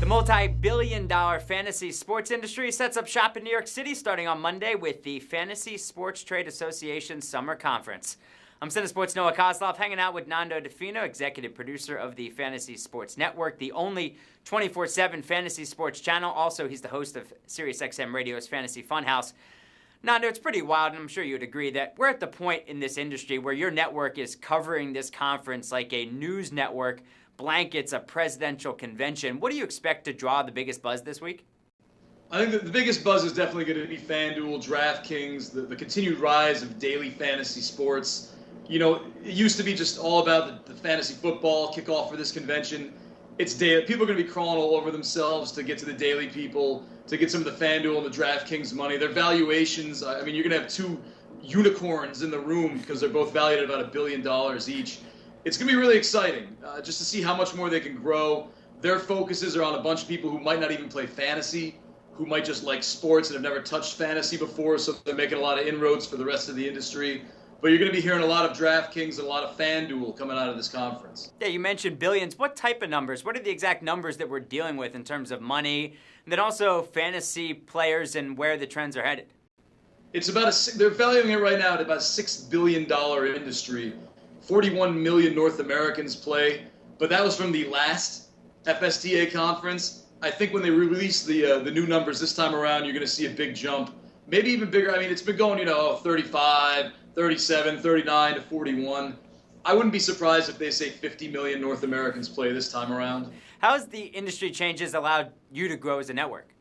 The multi-billion-dollar fantasy sports industry sets up shop in New York City starting on Monday with the Fantasy Sports Trade Association Summer Conference. I'm Cinesports' Noah Coslov, hanging out with Nando DiFino, executive producer of the Fantasy Sports Network, the only 24/7 fantasy sports channel. Also, he's the host of SiriusXM Radio's Fantasy Funhouse. Nando, it's pretty wild, and I'm sure you'd agree that we're at the point in this industry where your network is covering this conference like a news network blankets a presidential convention. What do you expect to draw the biggest buzz this week? I think that the biggest buzz is definitely going to be FanDuel, DraftKings, the continued rise of daily fantasy sports. You know, it used to be just all about the fantasy football kickoff for this convention. It's daily. People are going to be crawling all over themselves to get to the daily people, to get some of the FanDuel and the DraftKings money. Their valuations, I mean, you're going to have two unicorns in the room because they're both valued at about $1 billion each. It's going to be really exciting just to see how much more they can grow. Their focuses are on a bunch of people who might not even play fantasy, who might just like sports and have never touched fantasy before, so they're making a lot of inroads for the rest of the industry. But you're going to be hearing a lot of DraftKings and a lot of FanDuel coming out of this conference. Yeah, you mentioned billions. What type of numbers? What are the exact numbers that we're dealing with in terms of money? And then also fantasy players and where the trends are headed. It's about they're valuing it right now at about a $6 billion industry. 41 million North Americans play, but that was from the last FSTA conference. I think when they release the new numbers this time around, you're going to see a big jump, maybe even bigger. I mean, it's been going, 35, 37, 39 to 41. I wouldn't be surprised if they say 50 million North Americans play this time around. How has the industry changes allowed you to grow as a network?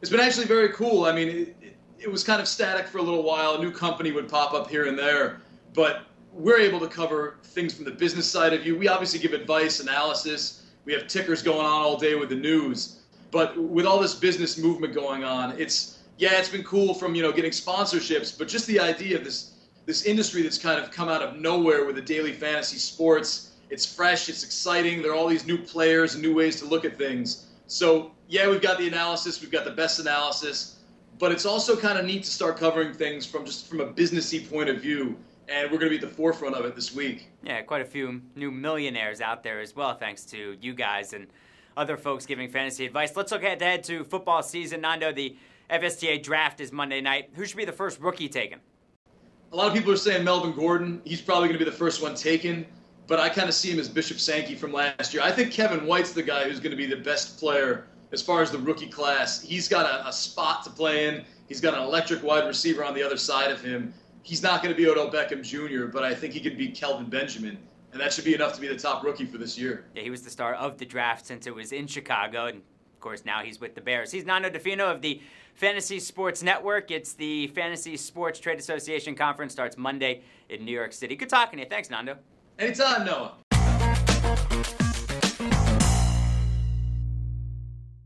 It's been actually very cool. I mean, it was kind of static for a little while. A new company would pop up here and there, but we're able to cover things from the business side of view. We obviously give advice, analysis. We have tickers going on all day with the news. But with all this business movement going on, it's been cool from, getting sponsorships, but just the idea of this industry that's kind of come out of nowhere with the daily fantasy sports. It's fresh, it's exciting. There are all these new players and new ways to look at things. So, we've got the analysis, we've got the best analysis, but it's also kind of neat to start covering things from a businessy point of view. And we're going to be at the forefront of it this week. Yeah, quite a few new millionaires out there as well, thanks to you guys and other folks giving fantasy advice. Let's look ahead to football season. Nando, the FSTA draft is Monday night. Who should be the first rookie taken? A lot of people are saying Melvin Gordon. He's probably going to be the first one taken, but I kind of see him as Bishop Sankey from last year. I think Kevin White's the guy who's going to be the best player as far as the rookie class. He's got a spot to play in. He's got an electric wide receiver on the other side of him. He's not going to be Odell Beckham Jr., but I think he could be Kelvin Benjamin, and that should be enough to be the top rookie for this year. Yeah, he was the star of the draft since it was in Chicago, and of course now he's with the Bears. He's Nando DiFino of the Fantasy Sports Network. It's the Fantasy Sports Trade Association Conference, starts Monday in New York City. Good talking to you. Thanks, Nando. Anytime, Noah.